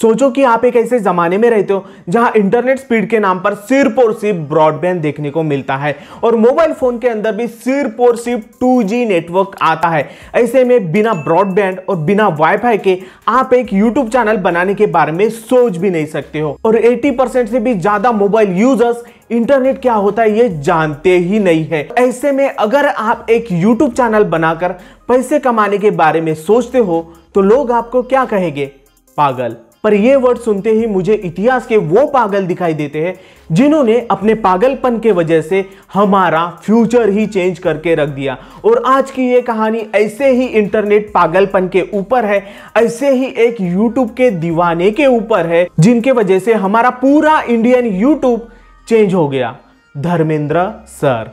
सोचो कि आप एक ऐसे जमाने में रहते हो जहां इंटरनेट स्पीड के नाम पर सिर्फ और सिर्फ ब्रॉडबैंड देखने को मिलता है और मोबाइल फोन के अंदर भी सिर्फ और सिर्फ 2G नेटवर्क आता है। ऐसे में बिना ब्रॉडबैंड और बिना वाईफाई के आप एक यूट्यूब चैनल बनाने के बारे में सोच भी नहीं सकते हो और 80% से भी ज्यादा मोबाइल यूजर्स इंटरनेट क्या होता है ये जानते ही नहीं है। ऐसे में अगर आप एक यूट्यूब चैनल बनाकर पैसे कमाने के बारे में सोचते हो तो लोग आपको क्या कहेंगे? पागल। पर ये वर्ड सुनते ही मुझे इतिहास के वो पागल दिखाई देते हैं जिन्होंने अपने पागलपन के वजह से हमारा फ्यूचर ही चेंज करके रख दिया। और आज की ये कहानी ऐसे ही इंटरनेट पागलपन के ऊपर है, ऐसे ही एक यूट्यूब के दीवाने के ऊपर है जिनके वजह से हमारा पूरा इंडियन यूट्यूब चेंज हो गया। Dharmendra sir.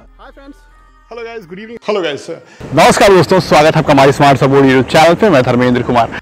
Hello guys, good evening. Hello guys, नमस्कार दोस्तों, स्वागत है आपका हमारे स्मार्ट सपोर्ट यूट्यूब चैनल पे। मैं धर्मेंद्र कुमार।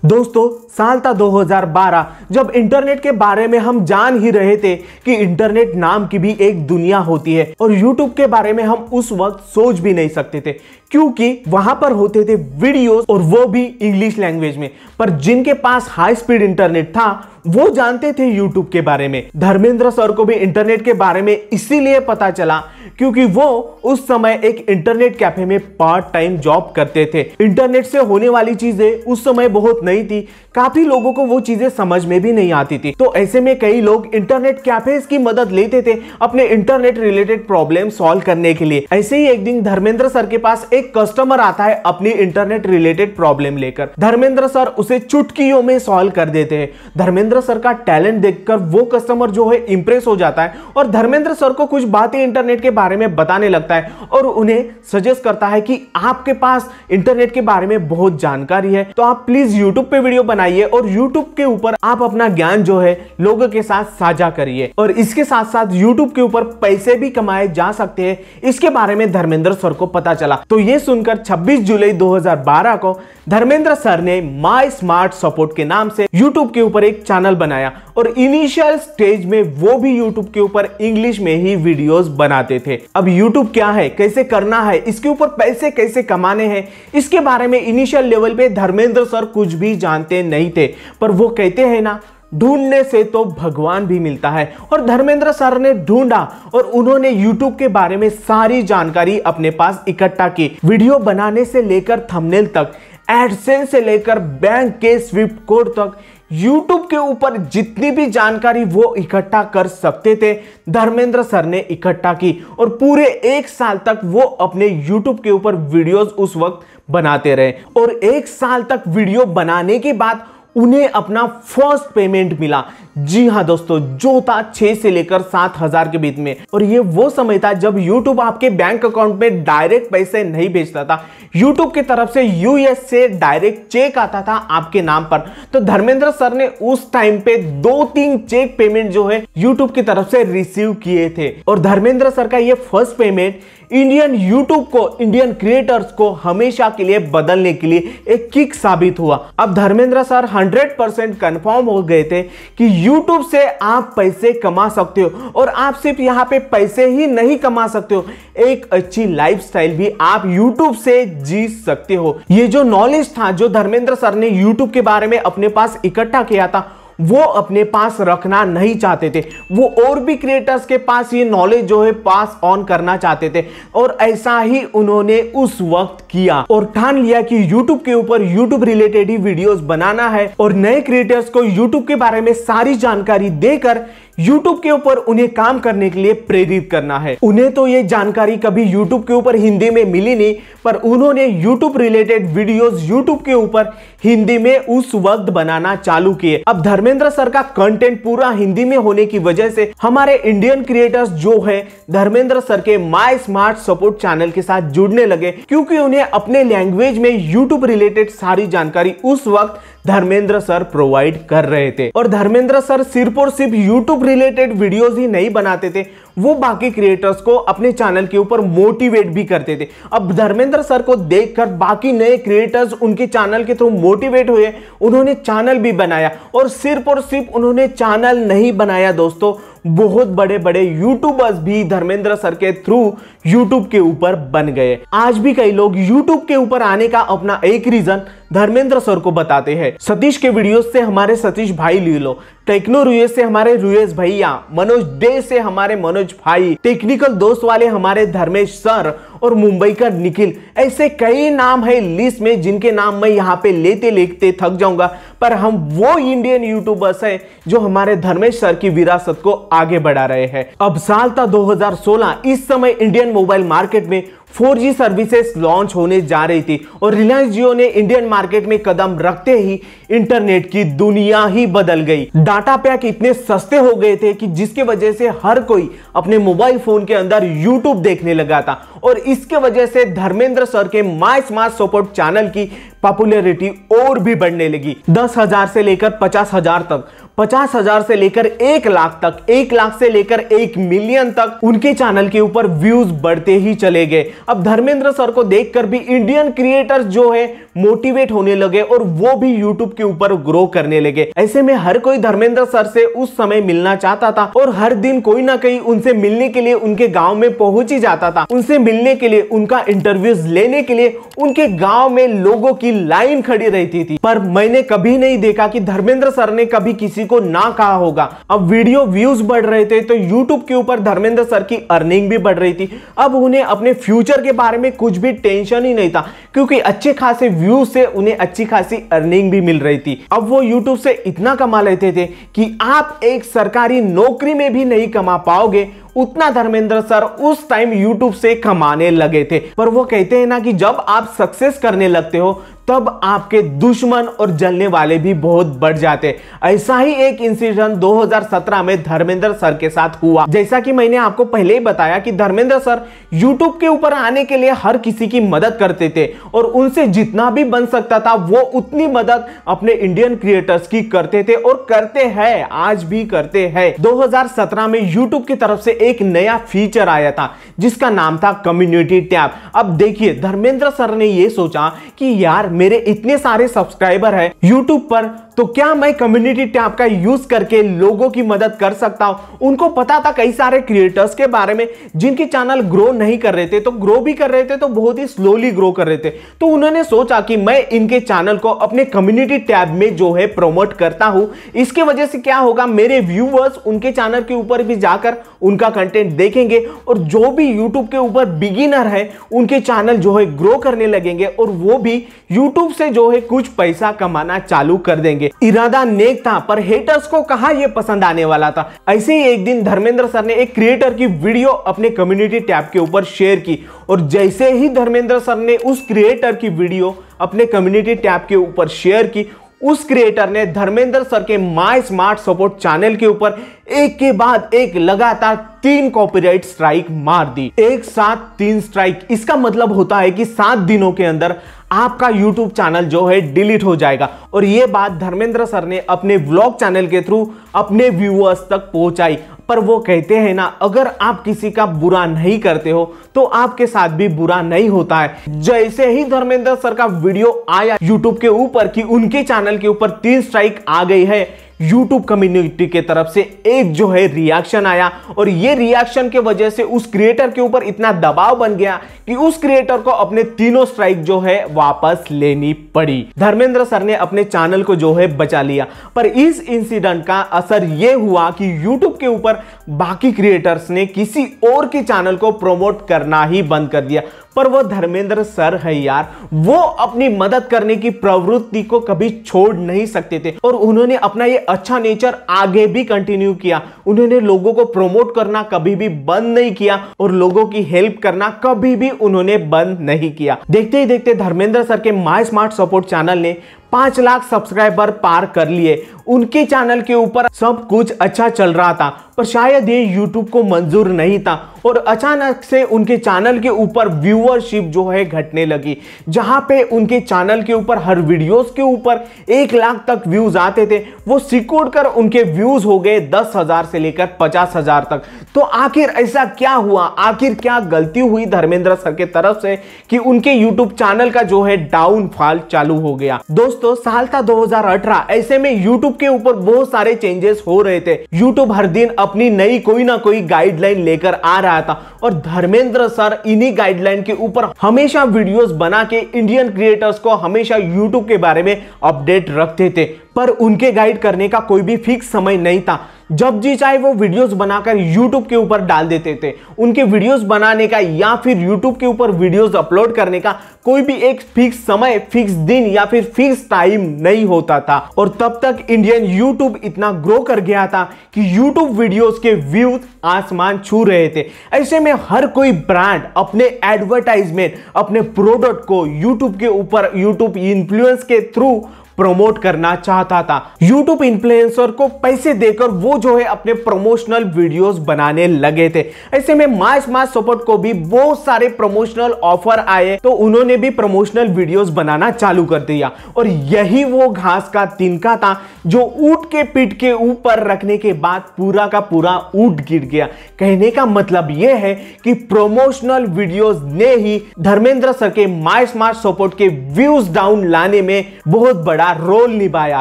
दोस्तों, साल था 2012 जब इंटरनेट के बारे में हम जान ही रहे थे कि इंटरनेट नाम की भी एक दुनिया होती है और यूट्यूब के बारे में हम उस वक्त सोच भी नहीं सकते थे क्योंकि वहां पर होते थे वीडियोस और वो भी इंग्लिश लैंग्वेज में। पर जिनके पास हाई स्पीड इंटरनेट था वो जानते थे यूट्यूब के बारे में। धर्मेंद्र सर को भी इंटरनेट के बारे में इसीलिए पता चला क्योंकि वो उस समय एक इंटरनेट कैफे में पार्ट टाइम जॉब करते थे। इंटरनेट से होने वाली चीजें उस समय बहुत नई थी, काफी लोगों को वो चीजें समझ में भी नहीं आती थी। तो ऐसे में कई लोग इंटरनेट कैफेज की मदद लेते थे अपने इंटरनेट रिलेटेड प्रॉब्लम सॉल्व करने के लिए। ऐसे ही एक दिन धर्मेंद्र सर के पास एक कस्टमर आता है अपनी इंटरनेट रिलेटेड प्रॉब्लम लेकर। धर्मेंद्र सर उसे चुटकियों में सॉल्व कर देते हैं। धर्मेंद्र सर का टैलेंट देखकर वो कस्टमर जो है इंप्रेस हो जाता है और धर्मेंद्र सर को कुछ बातें इंटरनेट के बारे में बताने लगता है और उन्हें सजेस्ट करता है कि आपके पास इंटरनेट के बारे में बहुत जानकारी है तो आप प्लीज यूट्यूब पे वीडियो बनाइए और यूट्यूब के ऊपर आप अपना ज्ञान जो है लोगों के साथ साझा करिए और इसके साथ साथ यूट्यूब के ऊपर पैसे भी कमाए जा सकते हैं। इसके बारे में धर्मेंद्र सर को पता चला। तो ये सुनकर 26 जुलाई 2012 को धर्मेंद्र सर ने माय स्मार्ट सपोर्ट के नाम से यूट्यूब के ऊपर एक चैनल बनाया और इनिशियल स्टेज में वो भी यूट्यूब के ऊपर इंग्लिश में ही वीडियोस बनाते थे। अब यूट्यूब क्या है, कैसे करना है, इसके ऊपर पैसे कैसे कमाने हैं, इसके बारे में इनिशियल लेवल पे धर्मेंद्र सर कुछ भी जानते नहीं थे। पर वो कहते हैं ना, ढूंढने से तो भगवान भी मिलता है। और धर्मेंद्र सर ने ढूंढा और उन्होंने YouTube के बारे में सारी जानकारी अपने पास इकट्ठा की। वीडियो बनाने से लेकर थंबनेल तक, एडसेंस से लेकर बैंक के स्विफ्ट कोड तक, YouTube के ऊपर जितनी भी जानकारी वो इकट्ठा कर सकते थे धर्मेंद्र सर ने इकट्ठा की और पूरे 1 साल तक वो अपने YouTube के ऊपर वीडियोस उस वक्त बनाते रहे। और 1 साल तक वीडियो बनाने के बाद उन्हें अपना फर्स्ट पेमेंट मिला। जी हां दोस्तों, जो था 6 से लेकर 7,000 के बीच में। और ये वो समय था जब YouTube आपके बैंक अकाउंट में डायरेक्ट पैसे नहीं भेजता था, YouTube की तरफ से US से डायरेक्ट चेक आता था आपके नाम पर। तो धर्मेंद्र सर ने उस टाइम पे 2-3 चेक पेमेंट जो है YouTube की तरफ से रिसीव किए थे। और धर्मेंद्र सर का ये फर्स्ट पेमेंट इंडियन यूट्यूब को, इंडियन क्रिएटर्स को हमेशा के लिए बदलने के लिए एक किक साबित हुआ। अब धर्मेंद्र सर 100% कंफर्म हो गए थे कि यूट्यूब से आप पैसे कमा सकते हो और आप सिर्फ यहां पे पैसे ही नहीं कमा सकते हो, एक अच्छी लाइफस्टाइल भी आप यूट्यूब से जी सकते हो। ये जो नॉलेज था जो धर्मेंद्र सर ने यूट्यूब के बारे में अपने पास इकट्ठा किया था वो अपने पास रखना नहीं चाहते थे। वो और भी क्रिएटर्स के पास ये नॉलेज जो है पास ऑन करना चाहते थे और ऐसा ही उन्होंने उस वक्त किया और ठान लिया कि YouTube के ऊपर YouTube रिलेटेड ही वीडियोस बनाना है और नए क्रिएटर्स को YouTube के बारे में सारी जानकारी देकर YouTube के ऊपर उन्हें काम करने के लिए प्रेरित करना है। उन्हें तो ये जानकारी कभी YouTube के ऊपर हिंदी में मिली नहीं, पर उन्होंने YouTube रिलेटेड वीडियोस YouTube के ऊपर हिंदी में उस वक्त बनाना चालू किए। अब धर्मेंद्र सर का कंटेंट पूरा हिंदी में होने की वजह से हमारे इंडियन क्रिएटर्स जो है धर्मेंद्र सर के माय स्मार्ट सपोर्ट चैनल के साथ जुड़ने लगे क्योंकि उन्हें अपने लैंग्वेज में YouTube रिलेटेड सारी जानकारी उस वक्त धर्मेंद्र सर प्रोवाइड कर रहे थे। और धर्मेंद्र सर सिर्फ और सिर्फ YouTube रिलेटेड वीडियोस ही नहीं बनाते थे, वो बाकी क्रिएटर्स को अपने चैनल के ऊपर मोटिवेट भी करते थे। अब धर्मेंद्र सर को देखकर बाकी नए क्रिएटर्स उनके चैनल के थ्रू मोटिवेट हुए, उन्होंने चैनल भी बनाया और सिर्फ उन्होंने चैनल नहीं बनाया दोस्तों, बहुत बड़े बड़े यूट्यूबर्स भी धर्मेंद्र सर के थ्रू यूट्यूब के ऊपर बन गए। आज भी कई लोग यूट्यूब के ऊपर आने का अपना एक रीजन धर्मेंद्र सर को बताते हैं। सतीश के वीडियोस से हमारे सतीश भाई ले लो, टेक्नो रुएस से हमारे रुएस भैया, मनोज डे से हमारे मनोज भाई, टेक्निकल दोस्त वाले हमारे धर्मेश सर और मुंबई का निखिल, ऐसे कई नाम है लिस्ट में जिनके नाम मैं यहाँ पे लेते लेते थक जाऊंगा। पर हम वो इंडियन यूट्यूबर्स हैं जो हमारे धर्मेश सर की विरासत को आगे बढ़ा रहे हैं। अब साल था 2016, इस समय इंडियन मोबाइल मार्केट में 4G सर्विसेज लॉन्च होने जा रही थी और रिलायंस जियो ने इंडियन मार्केट में कदम रखते ही इंटरनेट की दुनिया ही बदल गई। डाटा पैक इतने सस्ते हो गए थे कि जिसके वजह से हर कोई अपने मोबाइल फोन के अंदर यूट्यूब देखने लगा था और इसके वजह से धर्मेंद्र सर के माय स्मार्ट सपोर्ट चैनल की पॉपुलैरिटी और भी बढ़ने लगी। 10,000 से लेकर 50,000 तक, 50,000 से लेकर 1 लाख तक, 1 लाख से लेकर 1 मिलियन तक उनके चैनल के ऊपर व्यूज बढ़ते ही चले गए। अब धर्मेंद्र सर को देखकर भी इंडियन क्रिएटर्स जो है मोटिवेट होने लगे और वो भी यूट्यूब के ऊपर ग्रो करने लगे। ऐसे में हर कोई धर्मेंद्र सर से उस समय मिलना चाहता था और हर दिन कोई ना कहीं उनसे मिलने के लिए उनके गांव में पहुंच ही जाता था। उनसे मिलने के लिए, उनका इंटरव्यूज लेने के लिए उनके गांव में लोगों की लाइन खड़ी रहती थी। पर मैंने कभी नहीं देखा कि धर्मेंद्र सर ने कभी किसी को ना कहा होगा। अब वीडियो व्यूज बढ़ रहे थे तो यूट्यूब के ऊपर धर्मेंद्र सर की अर्निंग भी बढ़ रही थी। अब उन्हें अपने फ्यूचर के बारे में कुछ भी टेंशन ही नहीं था क्योंकि अच्छे खासे व्यूज से उन्हें अच्छी खासी अर्निंग भी मिल रही थी। अब वो यूट्यूब से इतना कमा लेते थे कि आप एक सरकारी नौकरी में भी नहीं कमा पाओगे, उतना धर्मेंद्र सर उस टाइम यूट्यूब से कमाने लगे थे। पर वो कहते हैं ना कि जब आप सक्सेस करने लगते हो तब आपके दुश्मन और जलने वाले भी बहुत बढ़ जाते। ऐसा ही एक इंसिडेंट 2017 में धर्मेंद्र सर के साथ हुआ। जैसा कि मैंने आपको पहले ही बताया कि धर्मेंद्र सर यूट्यूब के ऊपर आने के लिए हर किसी की मदद करते थे और उनसे जितना भी बन सकता था वो उतनी मदद अपने इंडियन क्रिएटर्स की करते थे और करते हैं, आज भी करते हैं। 2017 में यूट्यूब की तरफ से एक नया फीचर आया था जिसका नाम था कम्युनिटी टैब। अब देखिए, धर्मेंद्र सर ने यह सोचा कि यार मेरे इतने सारे सब्सक्राइबर हैं यूट्यूब पर, तो क्या मैं कम्युनिटी टैब का यूज करके लोगों की मदद कर सकता हूं। उनको पता था कई सारे क्रिएटर्स के बारे में जिनके चैनल ग्रो नहीं कर रहे थे, तो ग्रो भी कर रहे थे तो बहुत ही स्लोली ग्रो कर रहे थे। तो उन्होंने सोचा कि मैं इनके चैनल को अपने कम्युनिटी टैब में जो है प्रमोट करता हूं। इसके वजह से क्या होगा, मेरे व्यूवर्स उनके चैनल के ऊपर भी जाकर उनका कंटेंट देखेंगे और जो भी यूट्यूब के ऊपर बिगिनर है उनके चैनल जो है ग्रो करने लगेंगे और वो भी यूट्यूब से जो है कुछ पैसा कमाना चालू कर देंगे। इरादा नेक था पर हेटर्स को कहां यह पसंद आने वाला था। ऐसे ही एक दिन धर्मेंद्र सर ने एक क्रिएटर की वीडियो अपने कम्युनिटी टैब के ऊपर शेयर की और जैसे ही धर्मेंद्र सर ने उस क्रिएटर की वीडियो अपने कम्युनिटी टैब के ऊपर शेयर की, उस क्रिएटर ने धर्मेंद्र सर के माय स्मार्ट सपोर्ट चैनल के ऊपर एक के बाद एक लगातार 3 कॉपीराइट स्ट्राइक मार दी। एक साथ 3 स्ट्राइक, इसका मतलब होता है कि 7 दिनों के अंदर आपका YouTube चैनल जो है डिलीट हो जाएगा। और यह बात धर्मेंद्र सर ने अपने व्लॉग चैनल के थ्रू अपने व्यूअर्स तक पहुंचाई। पर वो कहते हैं ना, अगर आप किसी का बुरा नहीं करते हो तो आपके साथ भी बुरा नहीं होता है। जैसे ही धर्मेंद्र सर का वीडियो आया YouTube के ऊपर कि उनके चैनल के ऊपर 3 स्ट्राइक आ गई है, YouTube कम्युनिटी के तरफ से एक जो है रिएक्शन आया और ये रिएक्शन के वजह से उस क्रिएटर के ऊपर इतना दबाव बन गया कि उस क्रिएटर को अपने तीनों स्ट्राइक जो है वापस लेनी पड़ी। धर्मेंद्र सर ने अपने चैनल को जो है बचा लिया। पर इस इंसिडेंट का असर यह हुआ कि YouTube के ऊपर बाकी क्रिएटर्स ने किसी और के चैनल को प्रमोट करना ही बंद कर दिया। पर वो धर्मेंद्र सर है यार, वो अपनी मदद करने की प्रवृत्ति को कभी छोड़ नहीं सकते थे और उन्होंने अपना ये अच्छा नेचर आगे भी कंटिन्यू किया। उन्होंने लोगों को प्रमोट करना कभी भी बंद नहीं किया और लोगों की हेल्प करना कभी भी उन्होंने बंद नहीं किया। देखते ही देखते धर्मेंद्र सर के माय स्मार्ट सपोर्ट चैनल ने 5 लाख सब्सक्राइबर पार कर लिए। उनके चैनल के ऊपर सब कुछ अच्छा चल रहा था पर शायद ये YouTube को मंजूर नहीं था। और अचानक से उनके चैनल के ऊपर व्यूअरशिप जो है घटने लगी, जहां पे उनके चैनल के ऊपर हर वीडियोस के ऊपर 1 लाख तक व्यूज आते थे, वो सिकुड़ कर उनके व्यूज हो गए 10,000 से लेकर 50,000 तक। तो आखिर ऐसा क्या हुआ, आखिर क्या गलती हुई धर्मेंद्र सर के तरफ से कि उनके यूट्यूब चैनल का जो है डाउनफॉल चालू हो गया। दोस्तों साल था 2018, ऐसे में यूट्यूब के ऊपर बहुत सारे चेंजेस हो रहे थे। यूट्यूब हर दिन अपनी नई कोई ना कोई गाइडलाइन लेकर आ रहा था और धर्मेंद्र सर इन्हीं गाइडलाइन के ऊपर हमेशा वीडियोस बना के इंडियन क्रिएटर्स को हमेशा यूट्यूब के बारे में अपडेट रखते थे। पर उनके गाइड करने का कोई भी फिक्स समय नहीं था, जब जी चाहे वो वीडियोस बनाकर YouTube के ऊपर डाल देते थे। उनके वीडियोस बनाने का या फिर YouTube के ऊपर वीडियोस अपलोड करने का कोई भी एक फिक्स समय, फिक्स दिन या फिर फिक्स टाइम नहीं होता था। और तब तक इंडियन YouTube इतना ग्रो कर गया था कि YouTube वीडियोस के व्यूज आसमान छू रहे थे। ऐसे में हर कोई ब्रांड अपने एडवर्टाइजमेंट, अपने प्रोडक्ट को YouTube के ऊपर YouTube इन्फ्लुएंस के थ्रू प्रमोट करना चाहता था। YouTube इन्फ्लुएंसर को पैसे देकर वो जो है अपने प्रमोशनल वीडियोस बनाने लगे थे। ऐसे में मास सपोर्ट को भी बहुत सारे प्रमोशनल ऑफर आए, तो उन्होंने भी प्रमोशनल वीडियोस बनाना चालू कर दिया। और यही वो घास का तिनका था जो ऊंट के पीठ के ऊपर रखने के बाद पूरा का पूरा ऊंट गिर गया। कहने का मतलब यह है कि प्रमोशनल वीडियोस ने ही धर्मेंद्र सर के मास सपोर्ट के व्यूज डाउन लाने में बहुत बड़ा रोल निभाया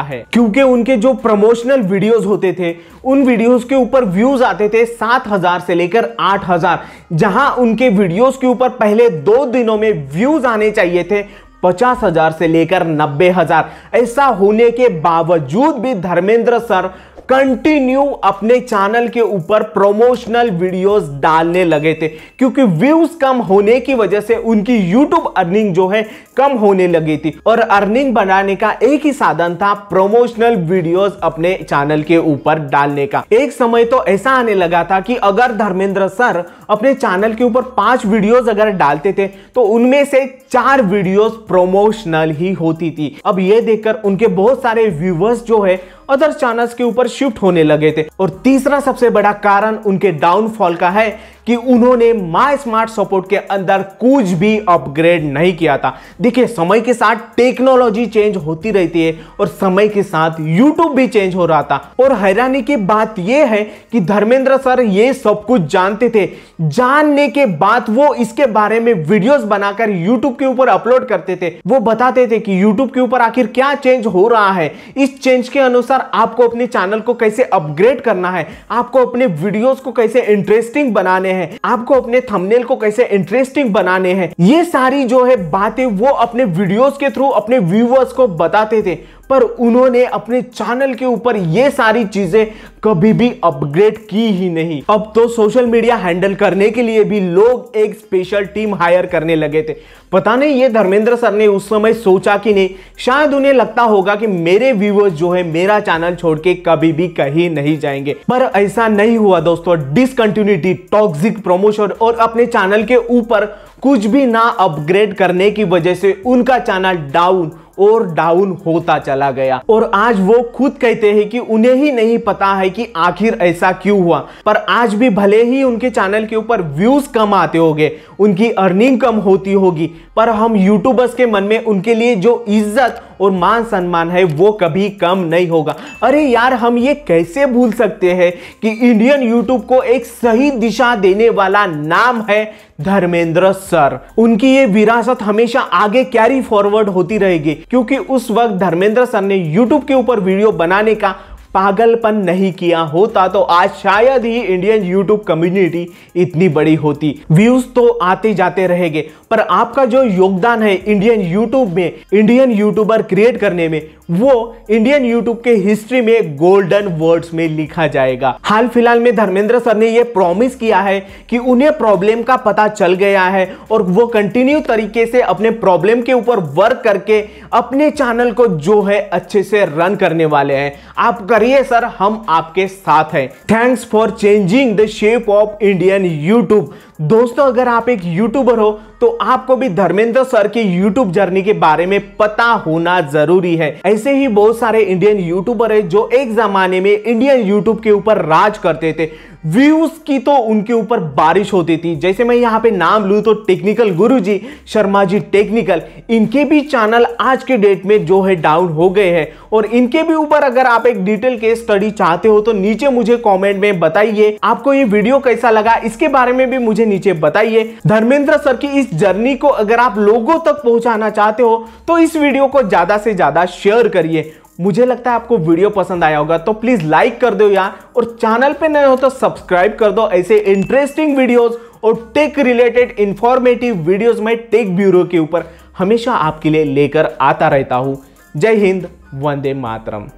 है। क्योंकि उनके जो प्रमोशनल वीडियोस होते थे, उन वीडियोस के ऊपर व्यूज आते थे 7,000 से लेकर 8,000, जहां उनके वीडियोस के ऊपर पहले 2 दिनों में व्यूज आने चाहिए थे 50,000 से लेकर 90,000। ऐसा होने के बावजूद भी धर्मेंद्र सर कंटिन्यू अपने चैनल के ऊपर प्रमोशनल वीडियोस डालने लगे थे, क्योंकि व्यूज कम होने की वजह से उनकी यूट्यूब अर्निंग जो है कम होने लगी थी। और अर्निंग बनाने का एक ही साधन था प्रमोशनल वीडियोस अपने चैनल के ऊपर डालने का। एक समय तो ऐसा आने लगा था कि अगर धर्मेंद्र सर अपने चैनल के ऊपर 5 वीडियोस अगर डालते थे तो उनमें से 4 वीडियोस प्रमोशनल ही होती थी। अब यह देखकर उनके बहुत सारे व्यूवर्स जो है अदर चैनल्स के ऊपर शिफ्ट होने लगे थे। और तीसरा सबसे बड़ा कारण उनके डाउनफॉल का है कि उन्होंने माय स्मार्ट सपोर्ट के अंदर कुछ भी अपग्रेड नहीं किया था। देखिए, समय के साथ टेक्नोलॉजी चेंज होती रहती है और समय के साथ यूट्यूब भी चेंज हो रहा था। और हैरानी की बात यह है कि धर्मेंद्र सर ये सब कुछ जानते थे, जानने के बाद वो इसके बारे में वीडियोस बनाकर यूट्यूब के ऊपर अपलोड करते थे। वो बताते थे कि यूट्यूब के ऊपर आखिर क्या चेंज हो रहा है, इस चेंज के अनुसार आपको अपने चैनल को कैसे अपग्रेड करना है, आपको अपने वीडियोस को कैसे इंटरेस्टिंग बनाने हैं, आपको अपने थंबनेल को कैसे इंटरेस्टिंग बनाने हैं। ये सारी जो है बातें वो अपने वीडियोस के थ्रू अपने व्यूअर्स को बताते थे। पर उन्होंने अपने चैनल के ऊपर ये सारी चीजें कभी भी अपग्रेड की ही नहीं। अब तो सोशल मीडिया हैंडल करने के लिए भी लोग एक स्पेशल टीम हायर करने लगे थे। पता नहीं ये धर्मेंद्र सर ने उस समय सोचा कि नहीं, शायद उन्हें लगता होगा कि मेरे व्यूअर्स जो है मेरा चैनल छोड़ के कभी भी कहीं नहीं जाएंगे। पर ऐसा नहीं हुआ दोस्तों। डिसकंटिन्यूटी, टॉक्सिक प्रमोशन और अपने चैनल के ऊपर कुछ भी ना अपग्रेड करने की वजह से उनका चैनल डाउन और डाउन होता चला गया। और आज वो खुद कहते हैं कि उन्हें ही नहीं पता है कि आखिर ऐसा क्यों हुआ। पर आज भी भले ही उनके चैनल के ऊपर व्यूज कम आते होंगे, उनकी अर्निंग कम होती होगी, पर हम यूट्यूबर्स के मन में उनके लिए जो इज्जत और मान सम्मान है वो कभी कम नहीं होगा। अरे यार, हम ये कैसे भूल सकते हैं कि इंडियन यूट्यूब को एक सही दिशा देने वाला नाम है धर्मेंद्र सर। उनकी ये विरासत हमेशा आगे कैरी फॉरवर्ड होती रहेगी, क्योंकि उस वक्त धर्मेंद्र सर ने यूट्यूब के ऊपर वीडियो बनाने का पागलपन नहीं किया होता तो आज शायद ही इंडियन यूट्यूब कम्युनिटी इतनी बड़ी होती। व्यूज तो आते जाते रहेंगे, पर आपका जो योगदान है इंडियन यूट्यूब में, इंडियन यूट्यूबर क्रिएट करने में, वो इंडियन यूट्यूब के हिस्ट्री में गोल्डन वर्ड्स में लिखा जाएगा। हाल फिलहाल में धर्मेंद्र सर ने यह प्रॉमिस किया है कि उन्हें प्रॉब्लम का पता चल गया है और वो कंटिन्यू तरीके से अपने प्रॉब्लम के ऊपर वर्क करके अपने चैनल को जो है अच्छे से रन करने वाले हैं। आप करिए सर, हम आपके साथ हैं। Thanks for changing the shape of Indian YouTube. दोस्तों, अगर आप एक यूट्यूबर हो तो आपको भी धर्मेंद्र सर की यूट्यूब जर्नी के बारे में पता होना जरूरी है। ऐसे ही बहुत सारे इंडियन यूट्यूबर है जो एक जमाने में इंडियन यूट्यूब के ऊपर राज करते थे। व्यूज की तो उनके ऊपर बारिश होती थी। जैसे मैं यहाँ पे नाम लूँ तो टेक्निकल गुरुजी, शर्मा जी टेक्निकल, इनके भी चैनल आज के डेट में जो है डाउन हो गए हैं। और इनके भी ऊपर अगर आप एक डिटेल केस स्टडी चाहते हो तो नीचे मुझे कमेंट में बताइए। आपको ये वीडियो कैसा लगा इसके बारे में भी मुझे नीचे बताइए। धर्मेंद्र सर की इस जर्नी को अगर आप लोगों तक पहुंचाना चाहते हो तो इस वीडियो को ज्यादा से ज्यादा शेयर करिए। मुझे लगता है आपको वीडियो पसंद आया होगा, तो प्लीज लाइक कर दो यार, और चैनल पे नए हो तो सब्सक्राइब कर दो। ऐसे इंटरेस्टिंग वीडियोस और टेक रिलेटेड इंफॉर्मेटिव वीडियोस में टेक ब्यूरो के ऊपर हमेशा आपके लिए लेकर आता रहता हूं। जय हिंद, वंदे मातरम।